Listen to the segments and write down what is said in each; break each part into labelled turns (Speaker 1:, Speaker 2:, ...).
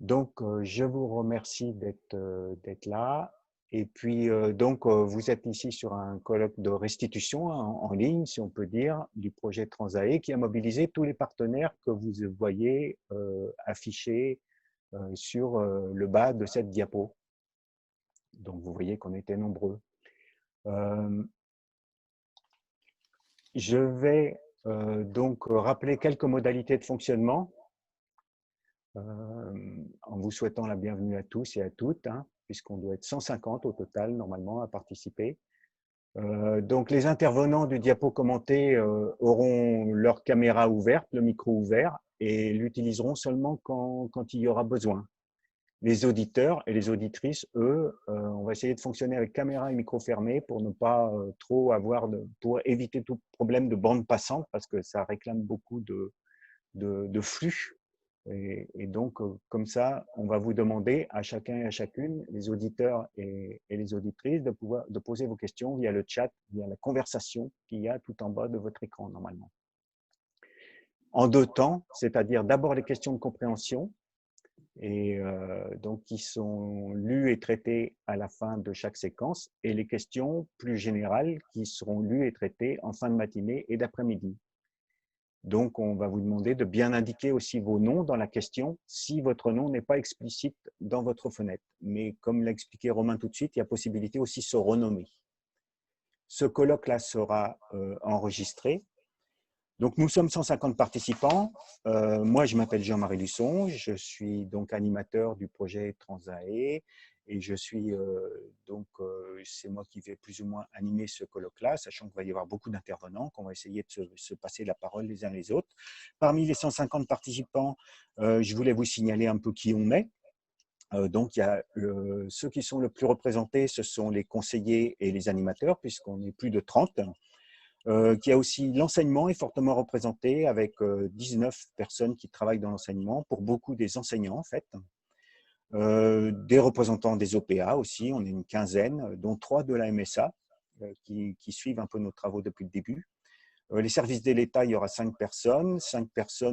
Speaker 1: Je vous remercie d'être là. Et puis, vous êtes ici sur un colloque de restitution en ligne, si on peut dire, du projet Transae, qui a mobilisé tous les partenaires que vous voyez affichés sur le bas de cette diapo. Donc, vous voyez qu'on était nombreux. Je vais rappeler quelques modalités de fonctionnement. En vous souhaitant la bienvenue à tous et à toutes, hein, puisqu'on doit être 150 au total normalement à participer. Donc les intervenants du diapo commenté auront leur caméra ouverte, le micro ouvert, et l'utiliseront seulement quand il y aura besoin. Les auditeurs et les auditrices, eux, on va essayer de fonctionner avec caméra et micro fermé pour ne pas trop avoir pour éviter tout problème de bande passante, parce que ça réclame beaucoup de flux. Et donc, comme ça, on va vous demander à chacun et à chacune, les auditeurs et les auditrices, de poser vos questions via le chat, via la conversation qu'il y a tout en bas de votre écran normalement. En deux temps, c'est-à-dire d'abord les questions de compréhension, et donc qui sont lues et traitées à la fin de chaque séquence, et les questions plus générales qui seront lues et traitées en fin de matinée et d'après-midi. Donc, on va vous demander de bien indiquer aussi vos noms dans la question si votre nom n'est pas explicite dans votre fenêtre. Mais comme l'a expliqué Romain tout de suite, il y a possibilité aussi de se renommer. Ce colloque-là sera enregistré. Donc, nous sommes 150 participants. Moi, je m'appelle Jean-Marie Luçon. Je suis donc animateur du projet Transae. Et je suis c'est moi qui vais plus ou moins animer ce colloque-là, sachant qu'il va y avoir beaucoup d'intervenants, qu'on va essayer de se passer la parole les uns les autres. Parmi les 150 participants, je voulais vous signaler un peu qui on est. Donc, il y a ceux qui sont le plus représentés, ce sont les conseillers et les animateurs, puisqu'on est plus de 30. Qu'il y a aussi l'enseignement est fortement représenté avec 19 personnes qui travaillent dans l'enseignement, pour beaucoup des enseignants en fait. Des représentants des OPA aussi, on est une quinzaine, dont 3 de la MSA qui suivent un peu nos travaux depuis le début. Les services de l'État, il y aura 5 personnes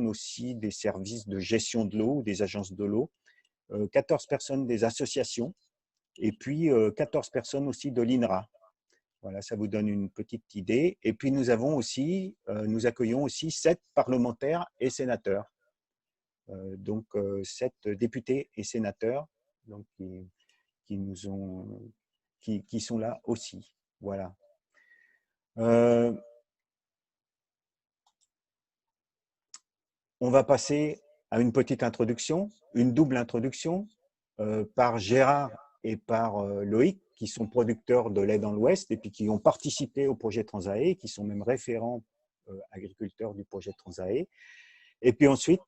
Speaker 1: aussi des services de gestion de l'eau ou des agences de l'eau, 14 personnes des associations et puis 14 personnes aussi de l'INRA. Voilà, ça vous donne une petite idée. Et puis nous accueillons aussi 7 parlementaires et sénateurs. Donc 7 députés et sénateurs donc, qui sont là aussi. Voilà. On va passer à une petite introduction, une double introduction par Gérard et par Loïc, qui sont producteurs de lait dans l'Ouest et puis qui ont participé au projet Transae, qui sont même référents agriculteurs du projet Transae. Et puis ensuite,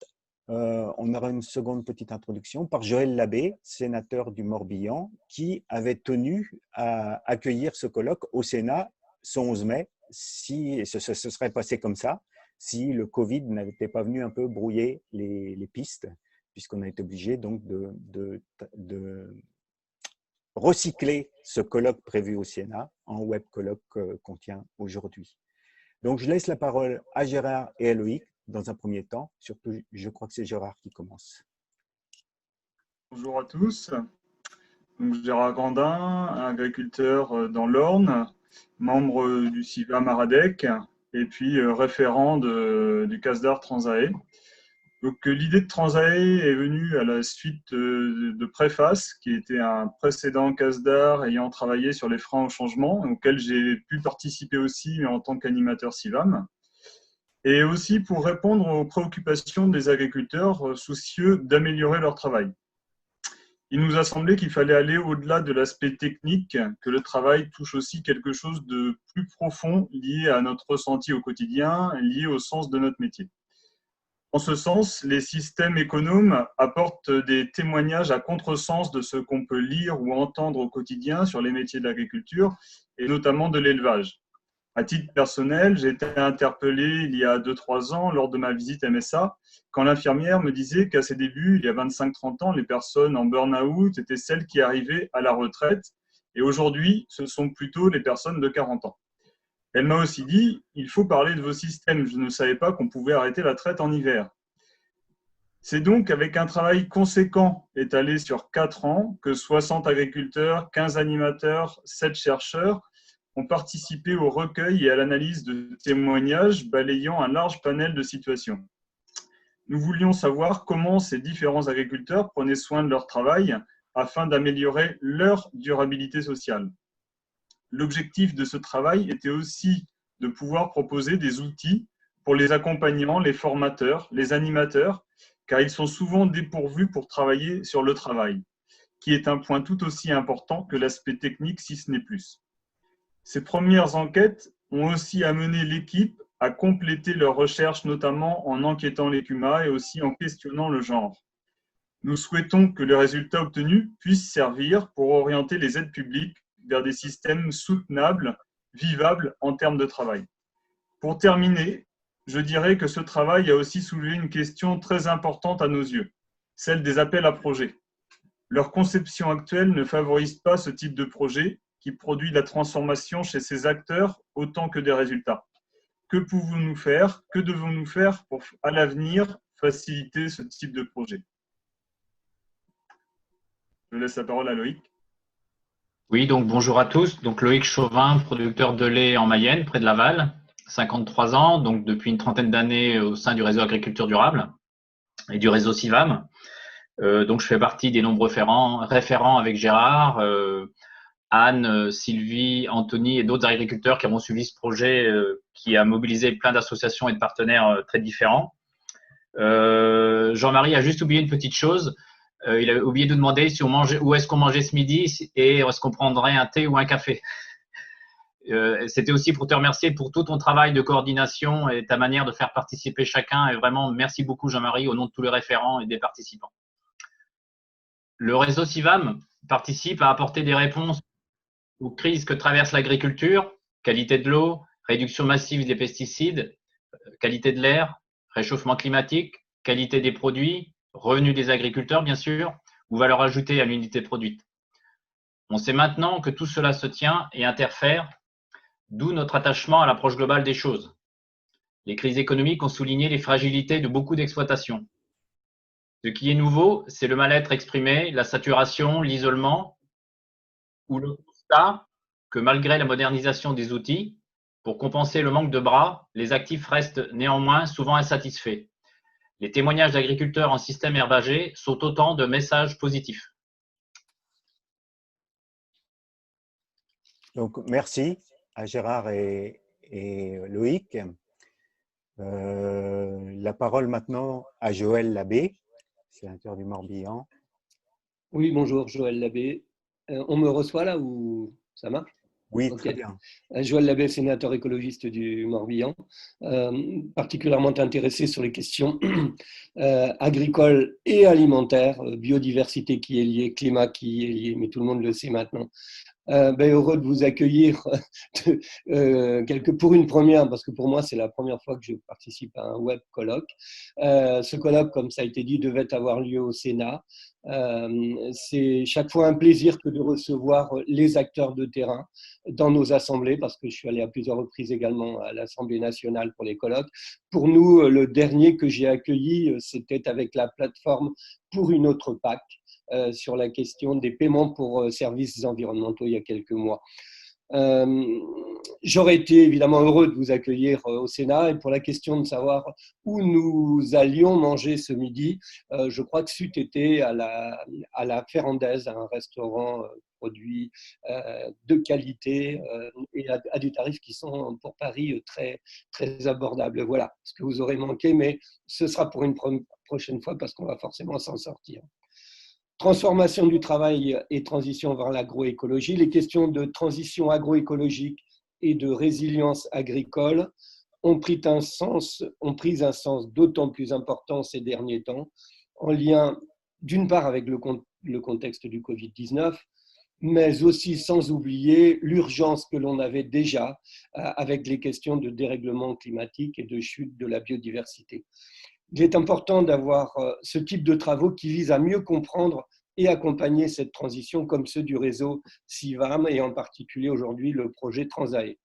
Speaker 1: on aura une seconde petite introduction par Joël Labbé, sénateur du Morbihan, qui avait tenu à accueillir ce colloque au Sénat ce 11 mai, si ce serait passé comme ça, si le Covid n'était pas venu un peu brouiller les pistes, puisqu'on a été obligé donc de recycler ce colloque prévu au Sénat en web colloque qu'on tient aujourd'hui. Donc, je laisse la parole à Gérard et à Loïc dans un premier temps. Surtout, je crois que c'est Gérard qui commence.
Speaker 2: Bonjour à tous. Donc, Gérard Grandin, agriculteur dans l'Orne, membre du CIVA Maradec et puis référent du CASDAR Transae. Donc, l'idée de Transae est venue à la suite de Préface, qui était un précédent CASDAR ayant travaillé sur les freins au changement, auquel j'ai pu participer aussi en tant qu'animateur CIVAM. Et aussi pour répondre aux préoccupations des agriculteurs soucieux d'améliorer leur travail. Il nous a semblé qu'il fallait aller au-delà de l'aspect technique, que le travail touche aussi quelque chose de plus profond lié à notre ressenti au quotidien, lié au sens de notre métier. En ce sens, les systèmes économes apportent des témoignages à contresens de ce qu'on peut lire ou entendre au quotidien sur les métiers de l'agriculture et notamment de l'élevage. À titre personnel, j'ai été interpellé il y a 2-3 ans lors de ma visite MSA, quand l'infirmière me disait qu'à ses débuts, il y a 25-30 ans, les personnes en burn-out étaient celles qui arrivaient à la retraite et aujourd'hui, ce sont plutôt les personnes de 40 ans. Elle m'a aussi dit, il faut parler de vos systèmes, je ne savais pas qu'on pouvait arrêter la traite en hiver. C'est donc avec un travail conséquent étalé sur 4 ans que 60 agriculteurs, 15 animateurs, 7 chercheurs ont participé au recueil et à l'analyse de témoignages balayant un large panel de situations. Nous voulions savoir comment ces différents agriculteurs prenaient soin de leur travail afin d'améliorer leur durabilité sociale. L'objectif de ce travail était aussi de pouvoir proposer des outils pour les accompagnants, les formateurs, les animateurs, car ils sont souvent dépourvus pour travailler sur le travail, qui est un point tout aussi important que l'aspect technique, si ce n'est plus. Ces premières enquêtes ont aussi amené l'équipe à compléter leurs recherches, notamment en enquêtant les CUMA et aussi en questionnant le genre. Nous souhaitons que les résultats obtenus puissent servir pour orienter les aides publiques vers des systèmes soutenables, vivables en termes de travail. Pour terminer, je dirais que ce travail a aussi soulevé une question très importante à nos yeux, celle des appels à projets. Leur conception actuelle ne favorise pas ce type de projet qui produit la transformation chez ces acteurs autant que des résultats. Que pouvons-nous faire, que devons-nous faire pour, à l'avenir, faciliter ce type de projet? Je laisse la parole à Loïc.
Speaker 3: Oui, donc bonjour à tous. Donc Loïc Chauvin, producteur de lait en Mayenne, près de Laval, 53 ans, donc depuis une trentaine d'années au sein du réseau Agriculture Durable et du réseau CIVAM. Donc je fais partie des nombreux référents avec Gérard, Anne, Sylvie, Anthony et d'autres agriculteurs qui avons suivi ce projet qui a mobilisé plein d'associations et de partenaires très différents. Jean-Marie a juste oublié une petite chose. Il a oublié de demander si on mangeait, où est-ce qu'on mangeait ce midi et est-ce qu'on prendrait un thé ou un café. C'était aussi pour te remercier pour tout ton travail de coordination et ta manière de faire participer chacun. Et vraiment, merci beaucoup Jean-Marie au nom de tous les référents et des participants. Le réseau CIVAM participe à apporter des réponses aux crises que traverse l'agriculture, qualité de l'eau, réduction massive des pesticides, qualité de l'air, réchauffement climatique, qualité des produits, revenus des agriculteurs, bien sûr, ou valeur ajoutée à l'unité produite. On sait maintenant que tout cela se tient et interfère, d'où notre attachement à l'approche globale des choses. Les crises économiques ont souligné les fragilités de beaucoup d'exploitations. Ce qui est nouveau, c'est le mal-être exprimé, la saturation, l'isolement, ou le constat que malgré la modernisation des outils, pour compenser le manque de bras, les actifs restent néanmoins souvent insatisfaits. Les témoignages d'agriculteurs en système herbager sont autant de messages positifs.
Speaker 1: Donc, merci à Gérard et Loïc. La parole maintenant à Joël Labbé, sénateur du Morbihan.
Speaker 4: Oui, bonjour, Joël Labbé. On me reçoit là ou ça marche?
Speaker 1: Oui,
Speaker 4: okay.
Speaker 1: Très bien.
Speaker 4: Joël Labbé, sénateur écologiste du Morbihan, particulièrement intéressé sur les questions agricoles et alimentaires, biodiversité qui est liée, climat qui est lié, mais tout le monde le sait maintenant. Heureux de vous accueillir pour une première, parce que pour moi c'est la première fois que je participe à un web colloque. Ce colloque, comme ça a été dit, devait avoir lieu au Sénat. C'est chaque fois un plaisir que de recevoir les acteurs de terrain dans nos assemblées, parce que je suis allé à plusieurs reprises également à l'Assemblée nationale pour les colloques. Pour nous, le dernier que j'ai accueilli, c'était avec la plateforme Pour une autre PAC, sur la question des paiements pour services environnementaux il y a quelques mois. J'aurais été évidemment heureux de vous accueillir au Sénat, et pour la question de savoir où nous allions manger ce midi, je crois que c'eût été à la Ferrandaise, un restaurant produit de qualité et à des tarifs qui sont pour Paris très, très abordables. Voilà ce que vous aurez manqué, mais ce sera pour une prochaine fois parce qu'on va forcément s'en sortir. Transformation du travail et transition vers l'agroécologie. Les questions de transition agroécologique et de résilience agricole ont pris un sens d'autant plus important ces derniers temps, en lien d'une part avec le contexte du Covid-19, mais aussi sans oublier l'urgence que l'on avait déjà avec les questions de dérèglement climatique et de chute de la biodiversité. Il est important d'avoir ce type de travaux qui visent à mieux comprendre et accompagner cette transition, comme ceux du réseau CIVAM et en particulier aujourd'hui le projet Transae.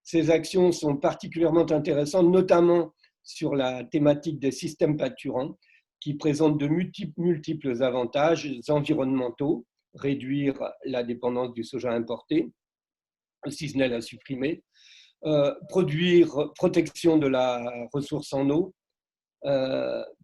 Speaker 4: Ces actions sont particulièrement intéressantes, notamment sur la thématique des systèmes pâturants, qui présente de multiples avantages environnementaux, réduire la dépendance du soja importé, si ce n'est la supprimer, protection de la ressource en eau,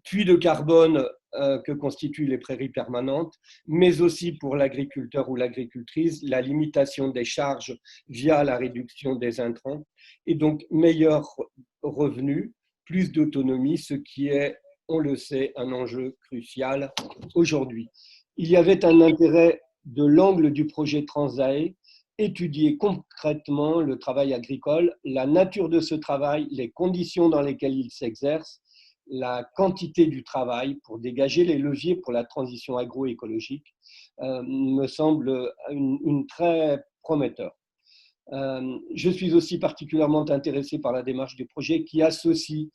Speaker 4: puits de carbone que constituent les prairies permanentes, mais aussi pour l'agriculteur ou l'agricultrice, la limitation des charges via la réduction des intrants, et donc meilleur revenu, plus d'autonomie, ce qui est, on le sait, un enjeu crucial aujourd'hui. Il y avait un intérêt de l'angle du projet Transae, étudier concrètement le travail agricole, la nature de ce travail, les conditions dans lesquelles il s'exerce, la quantité du travail pour dégager les leviers pour la transition agroécologique me semble une très prometteur. Je suis aussi particulièrement intéressé par la démarche du projet qui associe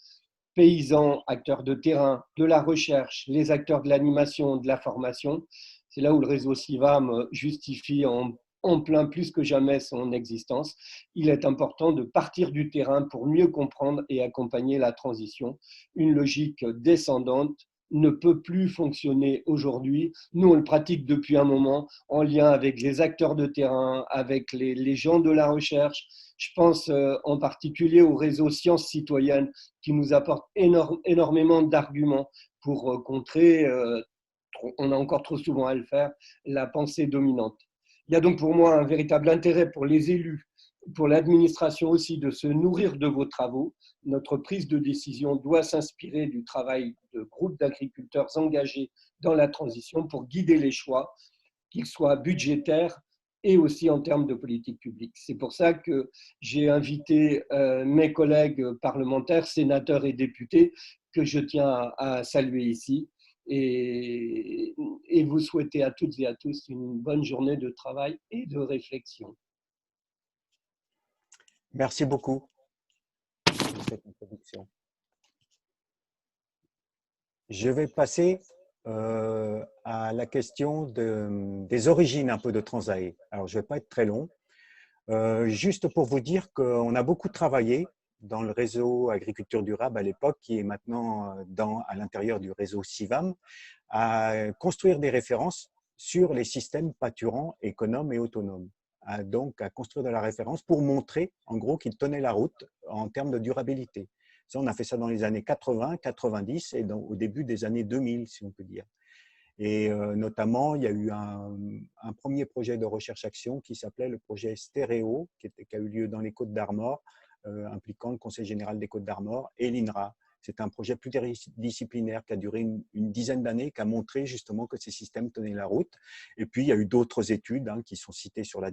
Speaker 4: paysans, acteurs de terrain, de la recherche, les acteurs de l'animation, de la formation. C'est là où le réseau CIVAM justifie en plein plus que jamais son existence. Il est important de partir du terrain pour mieux comprendre et accompagner la transition. Une logique descendante ne peut plus fonctionner aujourd'hui. Nous, on le pratique depuis un moment en lien avec les acteurs de terrain, avec les gens de la recherche. Je pense en particulier au réseau Sciences Citoyennes qui nous apporte énormément d'arguments pour contrer, on a encore trop souvent à le faire, la pensée dominante. Il y a donc pour moi un véritable intérêt pour les élus, pour l'administration aussi, de se nourrir de vos travaux. Notre prise de décision doit s'inspirer du travail de groupes d'agriculteurs engagés dans la transition pour guider les choix, qu'ils soient budgétaires et aussi en termes de politique publique. C'est pour ça que j'ai invité mes collègues parlementaires, sénateurs et députés, que je tiens à saluer ici, et vous souhaiter à toutes et à tous une bonne journée de travail et de réflexion.
Speaker 1: Merci beaucoup pour cette introduction. Je vais passer à la question des origines un peu de Transae. Alors, je ne vais pas être très long. Juste pour vous dire qu'on a beaucoup travaillé dans le réseau Agriculture Durable à l'époque, qui est maintenant à l'intérieur du réseau CIVAM, à construire des références sur les systèmes pâturants, économes et autonomes. Donc, à construire de la référence pour montrer, en gros, qu'ils tenaient la route en termes de durabilité. Ça, on a fait ça dans les années 80, 90 et au début des années 2000, si on peut dire. Et notamment, il y a eu un premier projet de recherche-action qui s'appelait le projet Stéréo, qui a eu lieu dans les Côtes-d'Armor, impliquant le Conseil général des Côtes-d'Armor et l'INRA. C'est un projet pluridisciplinaire qui a duré une dizaine d'années, qui a montré justement que ces systèmes tenaient la route. Et puis, il y a eu d'autres études qui sont citées sur la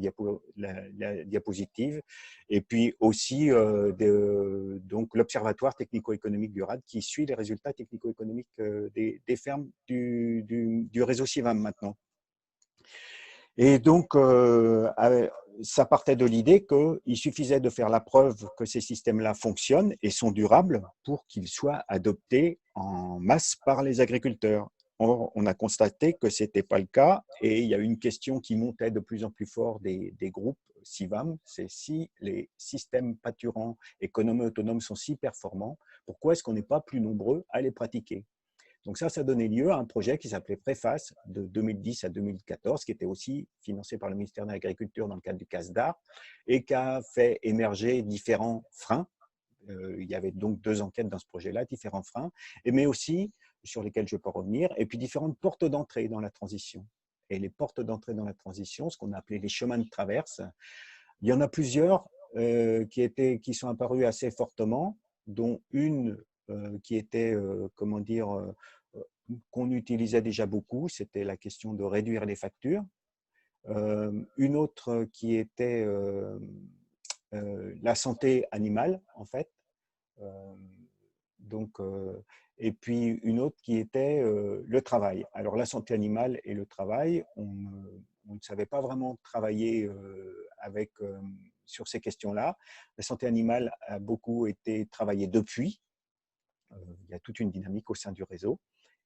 Speaker 1: diapositive. Et puis aussi, donc l'Observatoire technico-économique durable qui suit les résultats technico-économiques des fermes du réseau CIVAM maintenant. Et donc, ça partait de l'idée qu'il suffisait de faire la preuve que ces systèmes-là fonctionnent et sont durables pour qu'ils soient adoptés en masse par les agriculteurs. Or, on a constaté que ce n'était pas le cas et il y a une question qui montait de plus en plus fort des groupes CIVAM, c'est si les systèmes pâturants économes et autonomes sont si performants, pourquoi est-ce qu'on n'est pas plus nombreux à les pratiquer ? Donc ça a donné lieu à un projet qui s'appelait Préface de 2010 à 2014, qui était aussi financé par le ministère de l'Agriculture dans le cadre du CASDAR et qui a fait émerger différents freins. Il y avait donc 2 enquêtes dans ce projet-là, différents freins, mais aussi sur lesquels je ne vais pas revenir, et puis différentes portes d'entrée dans la transition. Et les portes d'entrée dans la transition, ce qu'on a appelé les chemins de traverse, il y en a plusieurs qui sont apparus assez fortement, dont une qui était, comment dire, qu'on utilisait déjà beaucoup, c'était la question de réduire les factures. Une autre qui était la santé animale, en fait. Et puis une autre qui était le travail. Alors la santé animale et le travail, on ne savait pas vraiment travailler sur ces questions-là. La santé animale a beaucoup été travaillée depuis. Il y a toute une dynamique au sein du réseau.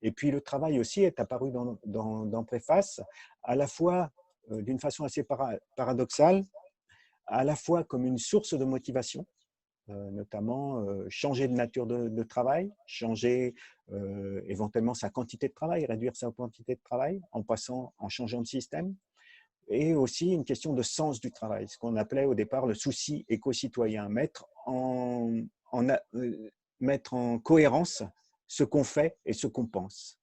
Speaker 1: Et puis le travail aussi est apparu dans Préface, à la fois d'une façon assez paradoxale, à la fois comme une source de motivation, notamment changer de nature de travail, changer éventuellement sa quantité de travail, réduire sa quantité de travail en changeant de système, et aussi une question de sens du travail, ce qu'on appelait au départ le souci éco-citoyen, mettre en cohérence ce qu'on fait et ce qu'on pense,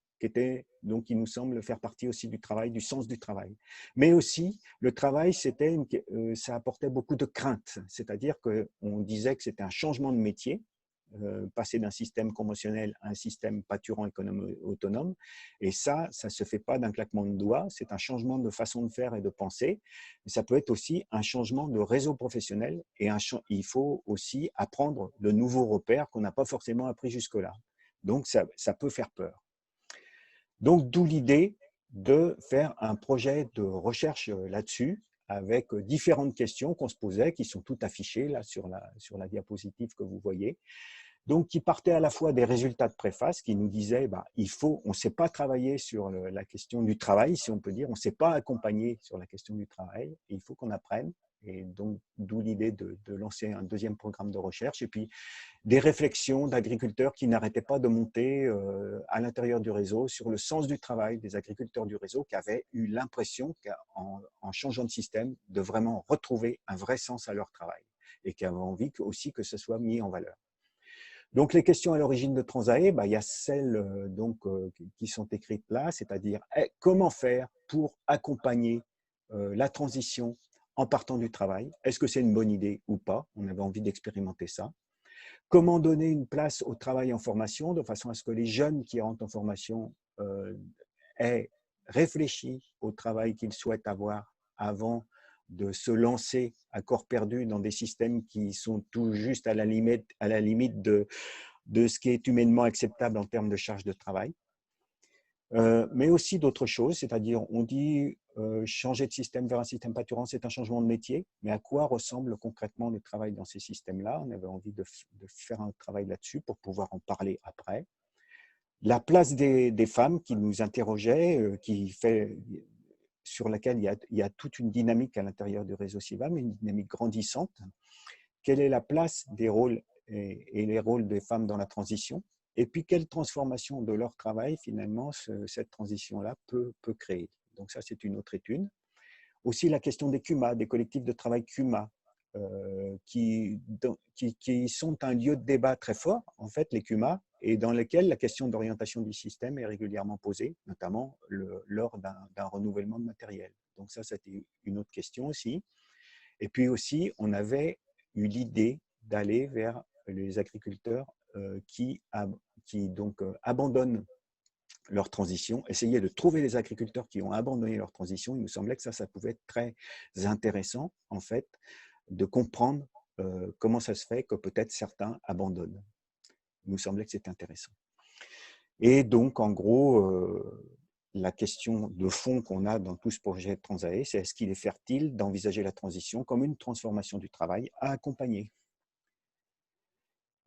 Speaker 1: donc il nous semble faire partie aussi du travail, du sens du travail. Mais aussi, le travail, ça apportait beaucoup de craintes, c'est-à-dire qu'on disait que c'était un changement de métier, passer d'un système conventionnel à un système pâturant autonome. Et ça ne se fait pas d'un claquement de doigts, c'est un changement de façon de faire et de penser. Ça peut être aussi un changement de réseau professionnel et il faut aussi apprendre de nouveaux repères qu'on n'a pas forcément appris jusque-là. Donc, ça peut faire peur. Donc, d'où l'idée de faire un projet de recherche là-dessus, avec différentes questions qu'on se posait, qui sont toutes affichées là sur la diapositive que vous voyez. Donc, qui partait à la fois des résultats de préface, qui nous disaient, on ne sait pas travailler sur la question du travail, si on peut dire, on ne sait pas accompagner sur la question du travail, et il faut qu'on apprenne. Et donc, d'où l'idée de lancer un deuxième programme de recherche, et puis des réflexions d'agriculteurs qui n'arrêtaient pas de monter à l'intérieur du réseau sur le sens du travail des agriculteurs du réseau qui avaient eu l'impression, en changeant de système, de vraiment retrouver un vrai sens à leur travail, et qui avaient envie aussi que ce soit mis en valeur. Donc, les questions à l'origine de Transae, il y a celles qui sont écrites là, c'est-à-dire comment faire pour accompagner la transition en partant du travail. Est-ce que c'est une bonne idée ou pas? On avait envie d'expérimenter ça. Comment donner une place au travail en formation de façon à ce que les jeunes qui rentrent en formation aient réfléchi au travail qu'ils souhaitent avoir avant de se lancer à corps perdu dans des systèmes qui sont tout juste à la limite de ce qui est humainement acceptable en termes de charge de travail. Mais aussi d'autres choses, c'est-à-dire on dit changer de système vers un système pâturant, c'est un changement de métier, mais à quoi ressemble concrètement le travail dans ces systèmes-là? On avait envie de faire un travail là-dessus pour pouvoir en parler après. La place des femmes qui nous interrogeaient, sur laquelle il y a toute une dynamique à l'intérieur du réseau CIVAM, une dynamique grandissante. Quelle est la place des rôles et les rôles des femmes dans la transition? Et puis, quelle transformation de leur travail, finalement, cette transition-là peut créer? Donc ça, c'est une autre étude. Aussi, la question des CUMA, des collectifs de travail CUMA, qui sont un lieu de débat très fort, en fait, les CUMA, et dans lesquels la question d'orientation du système est régulièrement posée, notamment lors d'un renouvellement de matériel. Donc ça, c'était une autre question aussi. Et puis aussi, on avait eu l'idée d'aller vers les agriculteurs qui abandonnent leur transition, essayer de trouver des agriculteurs qui ont abandonné leur transition. Il nous semblait que ça pouvait être très intéressant, en fait, de comprendre comment ça se fait que peut-être certains abandonnent. Il nous semblait que c'était intéressant. Et donc, en gros, la question de fond qu'on a dans tout ce projet de Transae, c'est est-ce qu'il est fertile d'envisager la transition comme une transformation du travail à accompagner?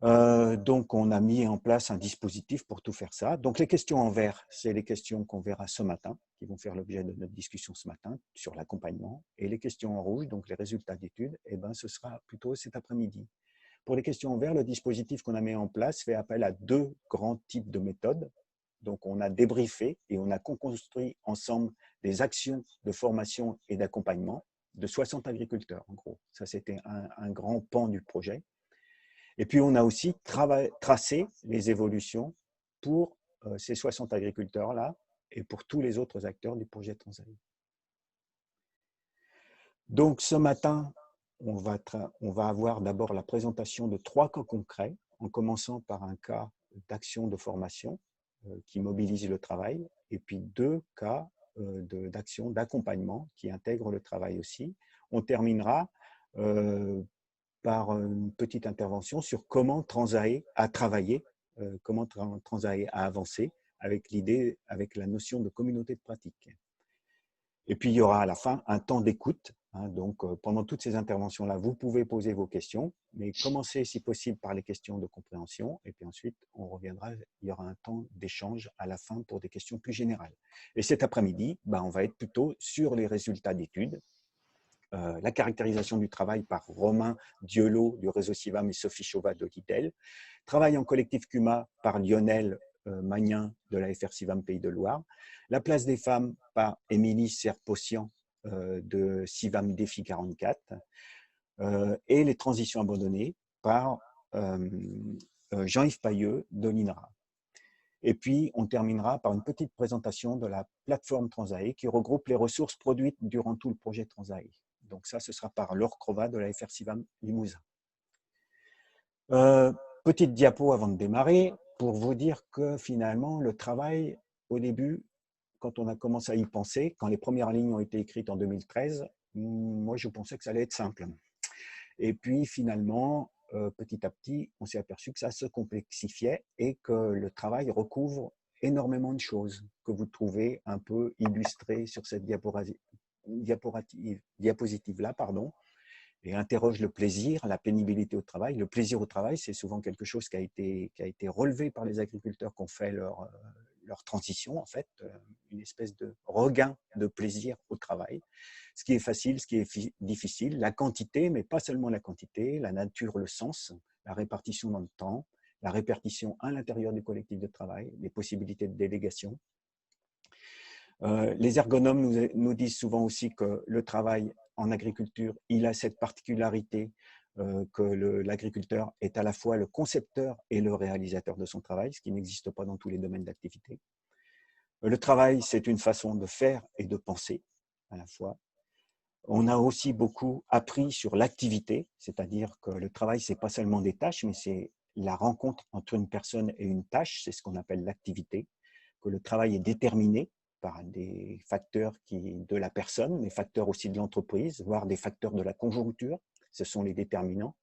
Speaker 1: Donc, on a mis en place un dispositif pour tout faire ça. Donc, les questions en vert, c'est les questions qu'on verra ce matin, qui vont faire l'objet de notre discussion ce matin sur l'accompagnement. Et les questions en rouge, donc les résultats d'études, ce sera plutôt cet après-midi. Pour les questions en vert, le dispositif qu'on a mis en place fait appel à deux grands types de méthodes. Donc, on a débriefé et on a construit ensemble des actions de formation et d'accompagnement de 60 agriculteurs, en gros. Ça, c'était un grand pan du projet. Et puis, on a aussi tracé les évolutions pour ces 60 agriculteurs-là et pour tous les autres acteurs du projet Transae. Donc, ce matin, on va avoir d'abord la présentation de 3 cas concrets, en commençant par un cas d'action de formation qui mobilise le travail, et puis 2 cas d'action d'accompagnement qui intègrent le travail aussi. On terminera par une petite intervention sur comment Transae a travaillé, comment Transae a avancé avec la notion de communauté de pratique. Et puis, il y aura à la fin un temps d'écoute. Donc, pendant toutes ces interventions-là, vous pouvez poser vos questions, mais commencez si possible par les questions de compréhension. Et puis ensuite, il y aura un temps d'échange à la fin pour des questions plus générales. Et cet après-midi, on va être plutôt sur les résultats d'études la caractérisation du travail par Romain Dielot du réseau CIVAM et Sophie Chauvat de l'IDEL, travail en collectif CUMA par Lionel Magnin de la FR CIVAM Pays de Loire, la place des femmes par Émilie Serpossian de CIVAM Défi 44 et les transitions abandonnées par Jean-Yves Pailleux de l'INRA. Et puis, on terminera par une petite présentation de la plateforme Transae qui regroupe les ressources produites durant tout le projet Transae. Donc ça, ce sera par Laure Crova de la FR CIVAM Limousin. Petite diapo avant de démarrer pour vous dire que finalement, le travail, au début, quand on a commencé à y penser, quand les premières lignes ont été écrites en 2013, moi, je pensais que ça allait être simple. Et puis, finalement, petit à petit, on s'est aperçu que ça se complexifiait et que le travail recouvre énormément de choses que vous trouvez un peu illustrées sur cette diapositive-là, et interroge le plaisir, la pénibilité au travail. Le plaisir au travail, c'est souvent quelque chose qui a été relevé par les agriculteurs qui ont fait leur transition, en fait, une espèce de regain de plaisir au travail. Ce qui est facile, ce qui est difficile, la quantité, mais pas seulement la quantité, la nature, le sens, la répartition dans le temps, la répartition à l'intérieur du collectif de travail, les possibilités de délégation. Les ergonomes nous disent souvent aussi que le travail en agriculture, il a cette particularité que l'agriculteur est à la fois le concepteur et le réalisateur de son travail, ce qui n'existe pas dans tous les domaines d'activité. Le travail, c'est une façon de faire et de penser à la fois. On a aussi beaucoup appris sur l'activité, c'est-à-dire que le travail, ce n'est pas seulement des tâches, mais c'est la rencontre entre une personne et une tâche, c'est ce qu'on appelle l'activité, que le travail est déterminé par des facteurs de la personne, des facteurs aussi de l'entreprise, voire des facteurs de la conjoncture, ce sont les déterminants.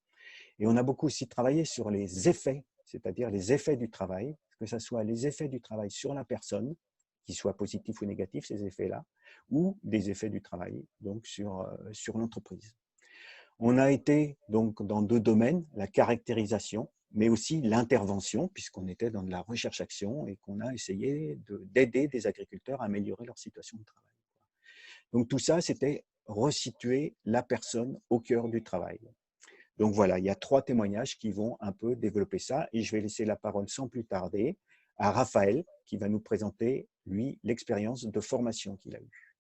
Speaker 1: Et on a beaucoup aussi travaillé sur les effets, c'est-à-dire les effets du travail, que ce soit les effets du travail sur la personne, qu'ils soient positifs ou négatifs, ces effets-là, ou des effets du travail, donc sur l'entreprise. On a été donc dans deux domaines, la caractérisation, mais aussi l'intervention, puisqu'on était dans de la recherche-action et qu'on a essayé d'aider des agriculteurs à améliorer leur situation de travail. Donc tout ça, c'était resituer la personne au cœur du travail. Donc voilà, il y a 3 témoignages qui vont un peu développer ça et je vais laisser la parole sans plus tarder à Raphaël qui va nous présenter, lui, l'expérience de formation qu'il a eue.